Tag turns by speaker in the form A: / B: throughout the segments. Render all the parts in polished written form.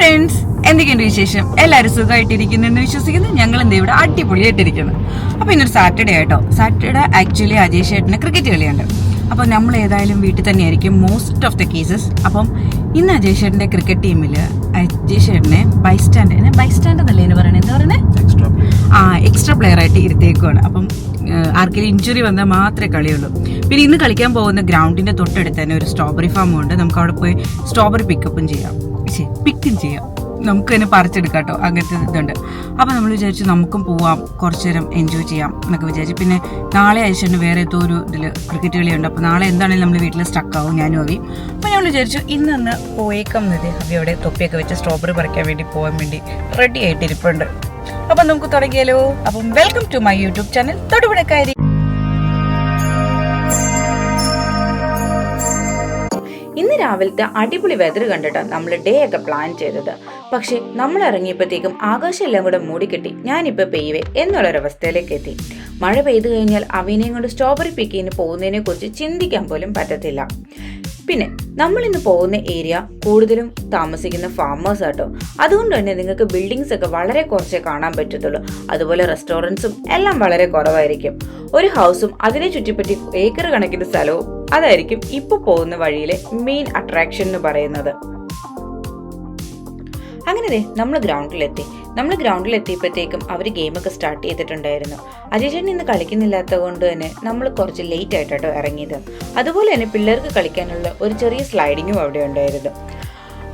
A: Friends, എന്തൊക്കെയുണ്ട് വിശേഷം? എല്ലാവരും സുഖമായിട്ടിരിക്കുന്നെന്ന് വിശ്വസിക്കുന്നു. ഞങ്ങൾ എന്താ ഇവിടെ അടിപൊളിയായിട്ടിരിക്കുന്നു. അപ്പോൾ ഇന്നൊരു സാറ്റർഡേ ആയിട്ടോ. സാറ്റർഡേ ആക്ച്വലി അജയ് ചേട്ടന് ക്രിക്കറ്റ് കളിയുണ്ട്. അപ്പോൾ നമ്മൾ ഏതായാലും വീട്ടിൽ തന്നെയായിരിക്കും മോസ്റ്റ് ഓഫ് ദ കേസസ്. അപ്പം ഇന്ന് അജയ് ചേട്ടൻ്റെ ക്രിക്കറ്റ് ടീമിൽ അജയ് ചേട്ടനെ ബൈസ്റ്റാൻഡ് എന്നല്ലേ എന്ന് പറയുന്നത്, എന്താ പറയുന്നത്, എക്സ്ട്രാ പ്ലെയർ ആയിട്ട് ഇരുത്തേക്കുവാണ്. അപ്പം ആർക്കെങ്കിലും ഇഞ്ചുറി വന്നാൽ മാത്രമേ കളിയുള്ളൂ. പിന്നെ ഇന്ന് കളിക്കാൻ പോകുന്ന ഗ്രൗണ്ടിൻ്റെ തൊട്ടടുത്ത് തന്നെ ഒരു സ്ട്രോബെറി ഫാമും ഉണ്ട്. നമുക്ക് അവിടെ പോയി സ്ട്രോബെറി പിക്കും ചെയ്യാം. നമുക്ക് തന്നെ പറിച്ചെടുക്കാം കേട്ടോ, അങ്ങനത്തെ ഇതുണ്ട്. അപ്പോൾ നമ്മൾ വിചാരിച്ചു നമുക്കും പോവാം, കുറച്ചു നേരം എൻജോയ് ചെയ്യാം എന്നൊക്കെ വിചാരിച്ചു. പിന്നെ നാളെ അയച്ചിട്ട് വേറെ ഏതോ ഒരു ഇതിൽ ക്രിക്കറ്റ് കളിയുണ്ട്. അപ്പോൾ നാളെ എന്താണെങ്കിലും നമ്മൾ വീട്ടിൽ സ്റ്റക്കാവും, ഞാനും അവി. അപ്പോൾ ഞങ്ങൾ വിചാരിച്ചു ഇന്ന് പോയേക്കാം എന്നത്. അവി അവിടെ തൊപ്പിയൊക്കെ വെച്ച് സ്ട്രോബെറി പറിക്കാൻ വേണ്ടി പോകാൻ വേണ്ടി റെഡി ആയിട്ടിരിപ്പുണ്ട്. അപ്പം നമുക്ക് തുടങ്ങിയാലോ. അപ്പം welcome to my YouTube channel തൊടുപുഴക്കാരി. ഇന്ന് രാവിലത്തെ അടിപൊളി വെതർ കണ്ടിട്ടാണ് നമ്മൾ ഡേ ഒക്കെ പ്ലാൻ ചെയ്തത്. പക്ഷെ നമ്മൾ ഇറങ്ങിയപ്പോഴത്തേക്കും ആകാശം എല്ലാം കൂടെ മൂടിക്കെട്ടി ഞാനിപ്പോൾ പെയ്യവേ എന്നുള്ളൊരവസ്ഥയിലേക്ക് എത്തി. മഴ പെയ്തു കഴിഞ്ഞാൽ അവനെയും കൊണ്ട് സ്ട്രോബെറി പിക്കിന് പോകുന്നതിനെ കുറിച്ച് ചിന്തിക്കാൻ പോലും പറ്റത്തില്ല. പിന്നെ നമ്മൾ ഇന്ന് പോകുന്ന ഏരിയ കൂടുതലും താമസിക്കുന്ന ഫാമേഴ്സ് ആട്ടോ. അതുകൊണ്ട് തന്നെ നിങ്ങൾക്ക് ബിൽഡിങ്സ് ഒക്കെ വളരെ കുറച്ചേ കാണാൻ പറ്റത്തുള്ളൂ. അതുപോലെ റെസ്റ്റോറൻറ്റ്സും എല്ലാം വളരെ കുറവായിരിക്കും. ഒരു ഹൗസും അതിനെ ചുറ്റിപ്പറ്റി ഏക്കർ കണക്കിന് സ്ഥലവും അതായിരിക്കും ഇപ്പോൾ പോകുന്ന വഴിയിലെ മെയിൻ അട്രാക്ഷൻ എന്ന് പറയുന്നത്. അങ്ങനെ നമ്മൾ ഗ്രൗണ്ടിലെത്തിയപ്പോഴത്തേക്കും അവർ ഗെയിമൊക്കെ സ്റ്റാർട്ട് ചെയ്തിട്ടുണ്ടായിരുന്നു. അജയ് ചേട്ടൻ ഇന്ന് കളിക്കുന്നില്ലാത്തത് കൊണ്ട് തന്നെ നമ്മൾ കുറച്ച് ലേറ്റ് ആയിട്ടോ ഇറങ്ങിയത്. അതുപോലെ തന്നെ പിള്ളേർക്ക് കളിക്കാനുള്ള ഒരു ചെറിയ സ്ലൈഡിങ്ങും അവിടെ ഉണ്ടായിരുന്നു.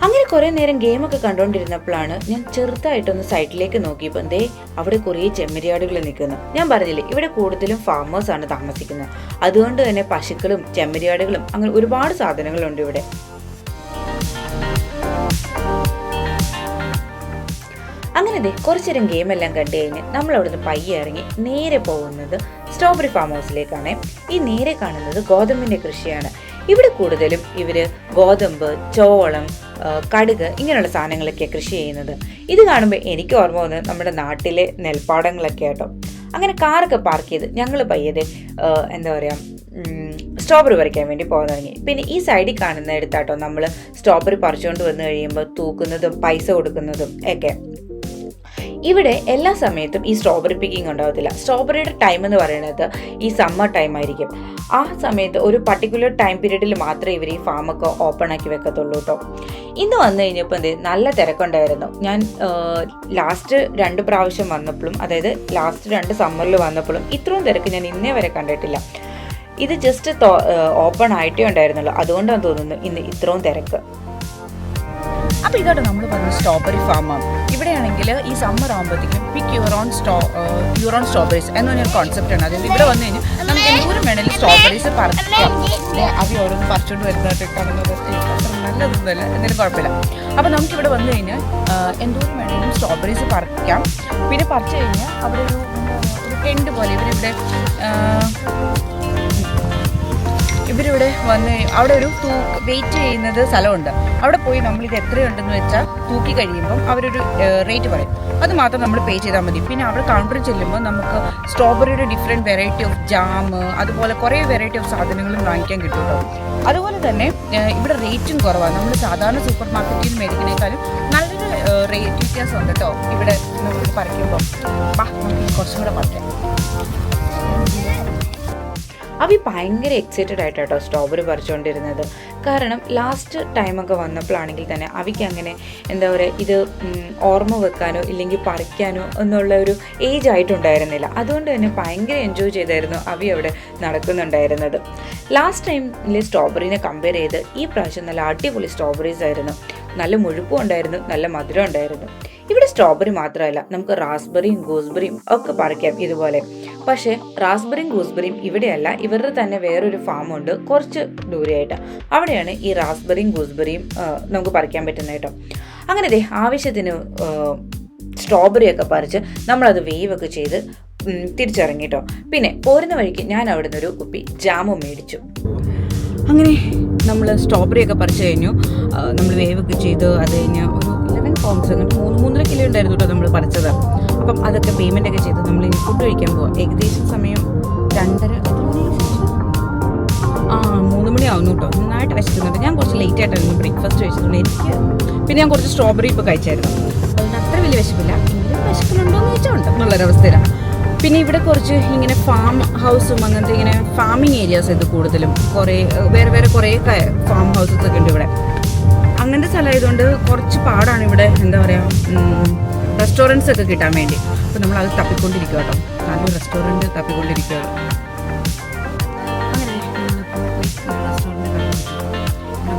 A: അങ്ങനെ കുറേ നേരം ഗെയിമൊക്കെ കണ്ടുകൊണ്ടിരുന്നപ്പോഴാണ് ഞാൻ ചെറുതായിട്ടൊന്ന് സൈഡിലേക്ക് നോക്കിയപ്പോൾ എന്തേ അവിടെ കുറേ ചെമ്മരിയാടുകൾ നിൽക്കുന്നു. ഞാൻ പറഞ്ഞില്ലേ, ഇവിടെ കൂടുതലും ഫാമേഴ്സാണ് താമസിക്കുന്നത്. അതുകൊണ്ട് തന്നെ പശുക്കളും ചെമ്മരിയാടുകളും അങ്ങനെ ഒരുപാട് സാധനങ്ങളുണ്ട് ഇവിടെ. അങ്ങനെ കുറച്ചു നേരം ഗെയിമെല്ലാം കണ്ടു കഴിഞ്ഞ് നമ്മൾ അവിടുന്ന് പയ്യെ ഇറങ്ങി നേരെ പോകുന്നത് സ്ട്രോബെറി ഫാം ഹൗസിലേക്കാണ്. ഈ നേരെ കാണുന്നത് ഗോതമ്പിന്റെ കൃഷിയാണ്. ഇവിടെ കൂടുതലും ഇവര് ഗോതമ്പ്, ചോളം, കടുക് ഇങ്ങനെയുള്ള സാധനങ്ങളൊക്കെയാണ് കൃഷി ചെയ്യുന്നത്. ഇത് കാണുമ്പോൾ എനിക്ക് ഓർമ്മ വന്നത് നമ്മുടെ നാട്ടിലെ നെൽപ്പാടങ്ങളൊക്കെ ആട്ടോ. അങ്ങനെ കാറൊക്കെ പാർക്ക് ചെയ്ത് ഞങ്ങൾ പയ്യതെ എന്താ പറയുക സ്ട്രോബെറി പറിക്കാൻ വേണ്ടി പോകാൻ തുടങ്ങി. പിന്നെ ഈ സൈഡിൽ കാണുന്ന എടുത്താട്ടോ നമ്മൾ സ്ട്രോബെറി പറിച്ചുകൊണ്ട് വന്നു കഴിയുമ്പോൾ തൂക്കുന്നതും പൈസ കൊടുക്കുന്നതും ഒക്കെ. ഇവിടെ എല്ലാ സമയത്തും ഈ സ്ട്രോബെറി പിക്കിങ് ഉണ്ടാവത്തില്ല. സ്ട്രോബെറിയുടെ ടൈം എന്ന് പറയുന്നത് ഈ സമ്മർ ടൈം ആയിരിക്കും. ആ സമയത്ത് ഒരു പർട്ടിക്കുലർ ടൈം പീരീഡിൽ മാത്രമേ ഇവർ ഈ ഫാമൊക്കെ ഓപ്പൺ ആക്കി വെക്കത്തുള്ളൂ കേട്ടോ. ഇന്ന് വന്നു കഴിഞ്ഞപ്പോൾ നല്ല തിരക്കുണ്ടായിരുന്നു. ഞാൻ ലാസ്റ്റ് 2 പ്രാവശ്യം വന്നപ്പോഴും, അതായത് ലാസ്റ്റ് 2 സമ്മറിൽ വന്നപ്പോഴും ഇത്രയും തിരക്ക് ഞാൻ ഇന്നേ വരെ കണ്ടിട്ടില്ല. ഇത് ജസ്റ്റ് ഓപ്പൺ ആയിട്ടേ ഉണ്ടായിരുന്നുള്ളൂ. അതുകൊണ്ടാണ് തോന്നുന്നു ഇന്ന് ഇത്രയും തിരക്ക്. അപ്പോൾ ഇതാട്ടോ നമ്മൾ പറഞ്ഞ സ്ട്രോബെറി ഫാമാണ്. ഇവിടെയാണെങ്കിൽ ഈ സമ്മർ ആകുമ്പോഴത്തേക്കും പിക്ക് യുവർ ഓൺ സ്ട്രോബെറീസ് എന്ന് പറഞ്ഞൊരു കോൺസെപ്റ്റ് ആണ്. അതായത് ഇവിടെ വന്നു കഴിഞ്ഞാൽ നമുക്ക് എന്തോരം വേണമെങ്കിലും സ്ട്രോബെറീസ് പറിക്കാം. അവ ഓരോന്ന് പറിച്ചുകൊണ്ട് വരുന്നതായിട്ട് കാണുന്നത് നല്ലതൊന്നുമല്ല, എന്തെങ്കിലും കുഴപ്പമില്ല. അപ്പോൾ നമുക്കിവിടെ വന്നു കഴിഞ്ഞാൽ എന്തോരം വേണമെങ്കിലും സ്ട്രോബെറീസ് പറിക്കാം. പിന്നെ പറിച്ചു കഴിഞ്ഞാൽ അവിടെ ഒരു ടെൻറ്റ് പോലെ ഇവരിവിടെ വന്ന് അവിടെ ഒരു വെയിറ്റ് ചെയ്യുന്നത് സ്ഥലമുണ്ട്. അവിടെ പോയി നമ്മളിത് എത്രയുണ്ടെന്ന് വെച്ചാൽ തൂക്കി കഴിയുമ്പം അവരൊരു റേറ്റ് പറയും. അത് മാത്രം നമ്മൾ പേ ചെയ്താൽ മതി. പിന്നെ അവിടെ കൗണ്ടറിൽ ചെല്ലുമ്പോൾ നമുക്ക് സ്ട്രോബെറിയുടെ ഡിഫറെൻറ്റ് വെറൈറ്റി ഓഫ് ജാം, അതുപോലെ കുറേ വെറൈറ്റി ഓഫ് സാധനങ്ങളും വാങ്ങിക്കാൻ കിട്ടും കേട്ടോ. അതുപോലെ തന്നെ ഇവിടെ റേറ്റും കുറവാണ്. നമ്മൾ സാധാരണ സൂപ്പർ മാർക്കറ്റിൽ മേടിക്കുന്നതിനേക്കാളും നല്ലൊരു റേറ്റ് വ്യത്യാസമുണ്ട് കേട്ടോ ഇവിടെ നമ്മൾ പറിക്കുമ്പോൾ. നമുക്ക് കുറച്ചും കൂടെ പറിക്കാം. അവ ഭയങ്കര എക്സൈറ്റഡ് ആയിട്ടോ സ്ട്രോബെറി പറിച്ചുകൊണ്ടിരുന്നത്. കാരണം ലാസ്റ്റ് ടൈമൊക്കെ വന്നപ്പോഴാണെങ്കിൽ തന്നെ അവയ്ക്ക് അങ്ങനെ എന്താ പറയുക, ഇത് ഓർമ്മ വെക്കാനോ ഇല്ലെങ്കിൽ പറിക്കാനോ എന്നുള്ള ഒരു ഏജ് ആയിട്ടുണ്ടായിരുന്നില്ല. അതുകൊണ്ട് തന്നെ ഭയങ്കര എൻജോയ് ചെയ്തായിരുന്നു അവ അവിടെ നടക്കുന്നുണ്ടായിരുന്നത്. ലാസ്റ്റ് ടൈമിലെ സ്ട്രോബെറിനെ കമ്പയർ ചെയ്ത് ഈ പ്രാവശ്യം നല്ല അടിപൊളി സ്ട്രോബെറീസ് ആയിരുന്നു. നല്ല മുഴുപ്പും ഉണ്ടായിരുന്നു, നല്ല മധുരം ഉണ്ടായിരുന്നു. ഇവിടെ സ്ട്രോബെറി മാത്രമല്ല, നമുക്ക് റാസ്ബെറിയും ഗൂസ്ബെറിയും ഒക്കെ പറിക്കാം ഇതുപോലെ. പക്ഷേ റാസ്ബെറിയും ഗൂസ്ബെറിയും ഇവിടെയല്ല, ഇവരുടെ തന്നെ വേറൊരു ഫാമുണ്ട് കുറച്ച് ദൂരെയായിട്ട്. അവിടെയാണ് ഈ റാസ്ബെറിയും ഗൂസ്ബെറിയും നമുക്ക് പറിക്കാൻ പറ്റുന്നത് കേട്ടോ. അങ്ങനെ ആവശ്യത്തിന് സ്ട്രോബെറിയൊക്കെ പറിച്ച് നമ്മളത് വേവൊക്കെ ചെയ്ത് തിരിച്ചിറങ്ങി കേട്ടോ. പിന്നെ പോരുന്ന വഴിക്ക് ഞാൻ അവിടെ നിന്നൊരു കുപ്പി ജാമും മേടിച്ചു. അങ്ങനെ നമ്മൾ സ്ട്രോബെറിയൊക്കെ പറിച്ചു കഴിഞ്ഞു. നമ്മൾ വേവൊക്കെ ചെയ്ത് അത് കഴിഞ്ഞ് ഒരു 11 pounds അങ്ങനെ 3.5 കിലോ ഉണ്ടായിരുന്നു കേട്ടോ നമ്മൾ പറിച്ചത്. അപ്പം അതൊക്കെ പേയ്മെൻ്റൊക്കെ ചെയ്ത് നമ്മൾ ഇനി ഫുഡ് കഴിക്കാൻ പോവാം. ഏകദേശം സമയം 2:30
B: 3 മണിയാവുന്നു കേട്ടോ. നന്നായിട്ട് വിശക്കുന്നുണ്ട്. ഞാൻ കുറച്ച് ലേറ്റ് ആയിട്ടായിരുന്നു ബ്രേക്ക്ഫാസ്റ്റ് കഴിച്ചതുകൊണ്ട് എനിക്ക്. പിന്നെ ഞാൻ കുറച്ച് സ്ട്രോബെറി ഇപ്പോൾ കഴിച്ചായിരുന്നു. അതുകൊണ്ട് അത്ര വലിയ വിശപ്പില്ല. എങ്കിലും വിശക്കുന്നുണ്ടോ എന്ന് ചോദിച്ചുണ്ട് എന്നുള്ളൊരവസ്ഥയിലാണ്. പിന്നെ ഇവിടെ കുറച്ച് ഇങ്ങനെ ഫാം ഹൗസും അങ്ങനത്തെ ഇങ്ങനെ ഫാമിങ് ഏരിയാസ് ഇത് കൂടുതലും. വേറെ വേറെ കുറേ ഫാം ഹൗസസ് ഒക്കെ ഉണ്ട് ഇവിടെ. അങ്ങനത്തെ സ്ഥലമായതുകൊണ്ട് കുറച്ച് പാടാണ് ഇവിടെ എന്താ പറയുക റെസ്റ്റോറൻറ്റ്സ് ഒക്കെ കിട്ടാൻ വേണ്ടി. അപ്പോൾ നമ്മൾ അത് തപ്പിക്കൊണ്ടിരിക്കുക കേട്ടോ. നല്ലൊരു റെസ്റ്റോറൻറ്റ് തപ്പിക്കൊണ്ടിരിക്കുകയാണ്. അങ്ങനെ റെസ്റ്റോറൻറ്റ്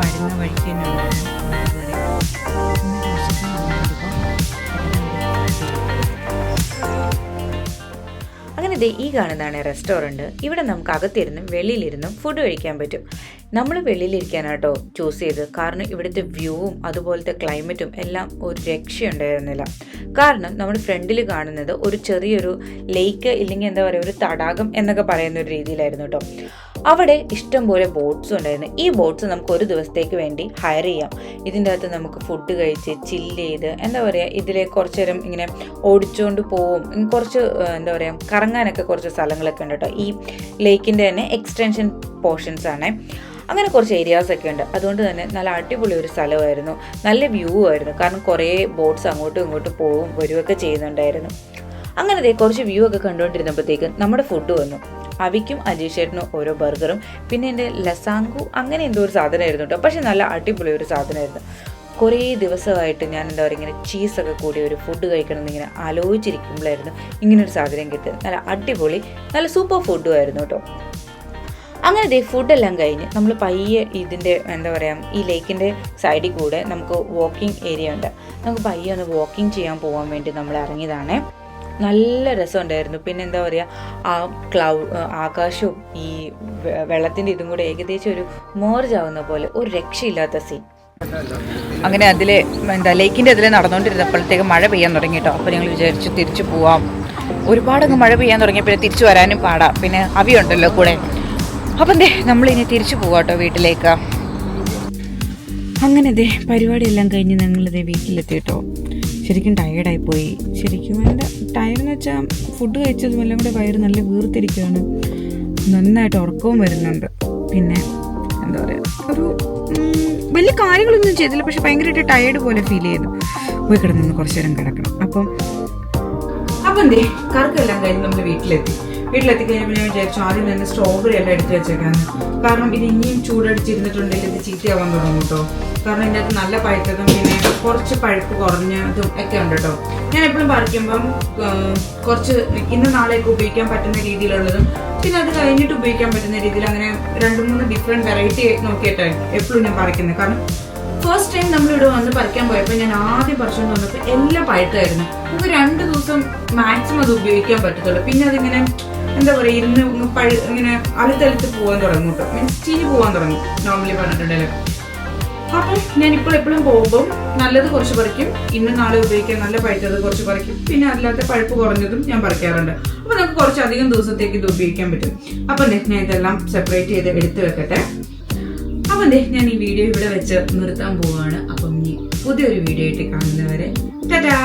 B: വരുന്ന വഴിക്ക് തന്നെയാണ്.
A: അങ്ങനെ ഈ കാണുന്നതാണ് റെസ്റ്റോറൻറ്റ്. ഇവിടെ നമുക്ക് അകത്തിരുന്നും വെളിയിലിരുന്നും ഫുഡ് കഴിക്കാൻ പറ്റും. നമ്മൾ വെളിയിലിരിക്കാനാട്ടോ ചൂസ് ചെയ്ത്. കാരണം ഇവിടുത്തെ വ്യൂവും അതുപോലത്തെ ക്ലൈമറ്റും എല്ലാം ഒരു രക്ഷയുണ്ടായിരുന്നില്ല. കാരണം നമ്മുടെ ഫ്രണ്ടിൽ കാണുന്നത് ഒരു ചെറിയൊരു ലേക്ക്, ഇല്ലെങ്കിൽ എന്താ പറയുക ഒരു തടാകം എന്നൊക്കെ പറയുന്ന ഒരു രീതിയിലായിരുന്നു കേട്ടോ. അവിടെ ഇഷ്ടംപോലെ ബോട്ട്സും ഉണ്ടായിരുന്നു. ഈ ബോട്ട്സ് നമുക്ക് ഒരു ദിവസത്തേക്ക് വേണ്ടി ഹയർ ചെയ്യാം. ഇതിൻ്റെ അകത്ത് നമുക്ക് ഫുഡ് കഴിച്ച് ചില്ല് ചെയ്ത് എന്താ പറയുക ഇതിലെ കുറച്ച് നേരം ഇങ്ങനെ ഓടിച്ചുകൊണ്ട് പോവും. കുറച്ച് എന്താ പറയുക കറങ്ങാനൊക്കെ കുറച്ച് സ്ഥലങ്ങളൊക്കെ ഉണ്ട് കേട്ടോ. ഈ ലേക്കിൻ്റെ തന്നെ എക്സ്റ്റൻഷൻ പോർഷൻസ് ആണ്. അങ്ങനെ കുറച്ച് ഏരിയാസൊക്കെ ഉണ്ട്. അതുകൊണ്ട് തന്നെ നല്ല അടിപൊളി ഒരു സ്ഥലമായിരുന്നു. നല്ല വ്യൂ ആയിരുന്നു. കാരണം കുറേ ബോട്ട്സ് അങ്ങോട്ടും ഇങ്ങോട്ടും പോവും വരുവൊക്കെ ചെയ്യുന്നുണ്ടായിരുന്നു. അങ്ങനെ കുറച്ച് വ്യൂ ഒക്കെ കണ്ടുകൊണ്ടിരുന്നപ്പോഴത്തേക്കും നമ്മുടെ ഫുഡ് വന്നു. അവിക്കും അജീഷേട്ടനും ഓരോ ബർഗറും, പിന്നെ എൻ്റെ ലസാങ്കു അങ്ങനെ എന്തോ ഒരു സാധനമായിരുന്നു കേട്ടോ. പക്ഷെ നല്ല അടിപൊളി ഒരു സാധനമായിരുന്നു. കുറേ ദിവസമായിട്ട് ഞാൻ എന്താ പറയുക ഇങ്ങനെ ചീസൊക്കെ കൂടി ഒരു ഫുഡ് കഴിക്കണം എന്നിങ്ങനെ ആലോചിച്ചിരിക്കുമ്പോഴായിരുന്നു ഇങ്ങനൊരു സാധനം കിട്ടിയത്. നല്ല അടിപൊളി നല്ല സൂപ്പർ ഫുഡും ആയിരുന്നു കേട്ടോ. അങ്ങനെ ഫുഡെല്ലാം കഴിഞ്ഞ് നമ്മൾ പയ്യെ ഇതിൻ്റെ എന്താ പറയുക ഈ ലേക്കിൻ്റെ സൈഡിൽ കൂടെ നമുക്ക് വാക്കിംഗ് ഏരിയ ഉണ്ട്. നമുക്ക് പയ്യെ ഒന്ന് വാക്കിംഗ് ചെയ്യാൻ പോകാൻ വേണ്ടി നമ്മൾ ഇറങ്ങിയതാണ്. നല്ല രസമുണ്ടായിരുന്നു. പിന്നെ എന്താ പറയുക ആകാശവും ഈ വെള്ളത്തിൻ്റെ ഇതും കൂടെ ഏകദേശം ഒരു മോർജാവുന്ന പോലെ ഒരു രക്ഷയില്ലാത്ത സീൻ.
B: അങ്ങനെ ലേക്കിൻ്റെ അതിൽ നടന്നുകൊണ്ടിരുന്നപ്പോഴത്തേക്ക് മഴ പെയ്യാൻ തുടങ്ങി കേട്ടോ. അപ്പോൾ ഞങ്ങൾ വിചാരിച്ചു തിരിച്ചു പോവാം. ഒരുപാടങ്ങ് മഴ പെയ്യാൻ തുടങ്ങിയപ്പോൾ തിരിച്ചു വരാനും പാടാം. പിന്നെ അവിയുണ്ടല്ലോ കൂടെ. അപ്പം നമ്മളിനി തിരിച്ചു പോവാം കേട്ടോ വീട്ടിലേക്ക്. അങ്ങനെ പരിപാടിയെല്ലാം കഴിഞ്ഞ് ഞങ്ങളിതേ വീട്ടിലെത്തി കേട്ടോ. ശരിക്കും ടയേർഡായിപ്പോയി. ശരിക്കും എൻ്റെ ടയർഡെന്ന് വെച്ചാൽ ഫുഡ് കഴിച്ചതും എല്ലാം കൂടെ വയറ് നല്ല വീർത്തിരിക്കുകയാണ്. നന്നായിട്ട് ഉറക്കവും വരുന്നുണ്ട്. പിന്നെ എന്താ പറയുക ഒരു വലിയ കാര്യങ്ങളൊന്നും ചെയ്തില്ല, പക്ഷെ ഭയങ്കരമായിട്ട് ടയേർഡ് പോലെ ഫീൽ ചെയ്തു. പോയി കിടന്നു കുറച്ച് നേരം കിടക്കണം. അപ്പം കറക്കെല്ലാം കഴിഞ്ഞ് നമ്മൾ വീട്ടിലെത്തി കഴിഞ്ഞപ്പോൾ ഞാൻ വിചാരിച്ചു ആദ്യം തന്നെ സ്ട്രോബെറി എല്ലാം എടുത്ത് വെച്ചേക്കാന്ന്. കാരണം ഇത് ഇനിയും ചൂടടിച്ചിരുന്നിട്ടുണ്ടെങ്കിൽ ഇത് ചീത്തയാവാൻ തുടങ്ങും കേട്ടോ. കാരണം ഇതിൻ്റെ അകത്ത് നല്ല പഴുത്തതും പിന്നെ കുറച്ച് പഴുപ്പ് കുറഞ്ഞതും ഒക്കെ ഉണ്ട് കേട്ടോ. ഞാൻ എപ്പോഴും പറിക്കുമ്പം കുറച്ച് ഇന്ന് നാളെയൊക്കെ ഉപയോഗിക്കാൻ പറ്റുന്ന രീതിയിലുള്ളതും പിന്നെ അത് കഴിഞ്ഞിട്ട് ഉപയോഗിക്കാൻ പറ്റുന്ന രീതിയിൽ അങ്ങനെ 2-3 ഡിഫറെൻറ്റ് വെറൈറ്റി നോക്കിയിട്ടാണ് എപ്പോഴും ഞാൻ പറിക്കുന്നത്. കാരണം ഫസ്റ്റ് ടൈം നമ്മളിവിടെ വന്ന് പറിക്കാൻ പോയപ്പോൾ ഞാൻ ആദ്യം പറിച്ചുകൊണ്ട് വന്നപ്പോൾ എല്ലാം പഴുത്തായിരുന്നു. നമുക്ക് 2 ദിവസം മാക്സിമം അത് ഉപയോഗിക്കാൻ പറ്റത്തുള്ളൂ. പിന്നെ അതിങ്ങനെ എന്താ പറയുക ഇരുന്ന് ഇങ്ങനെ അലുത്തലുത്ത് പോകാൻ തുടങ്ങും കേട്ടോ. മീൻസ് ചീഞ്ഞ് പോകാൻ തുടങ്ങും നോർമലി പറഞ്ഞിട്ടുണ്ടല്ലോ. അപ്പം ഞാൻ എപ്പോഴും പോകുമ്പം നല്ലത് കുറച്ച് പറിക്കും, ഇന്ന് നാളെ ഉപയോഗിക്കാൻ നല്ല പഴുത്തത് കുറച്ച് പറിക്കും, പിന്നെ അല്ലാത്ത പഴുപ്പ് കുറഞ്ഞതും ഞാൻ പറിക്കാറുണ്ട്. അപ്പം നമുക്ക് കുറച്ചധികം ദിവസത്തേക്ക് ഇത് ഉപയോഗിക്കാൻ പറ്റും. അപ്പം ഞാൻ ഇതെല്ലാം സെപ്പറേറ്റ് ചെയ്ത് എടുത്ത് വെക്കട്ടെ. അപ്പം ഞാൻ ഈ വീഡിയോ ഇവിടെ വെച്ച് നിർത്താൻ പോവുകയാണ്. അപ്പം ഇനി പുതിയൊരു വീഡിയോ ആയിട്ട് കാണുന്നവരെ ടാറ്റാ.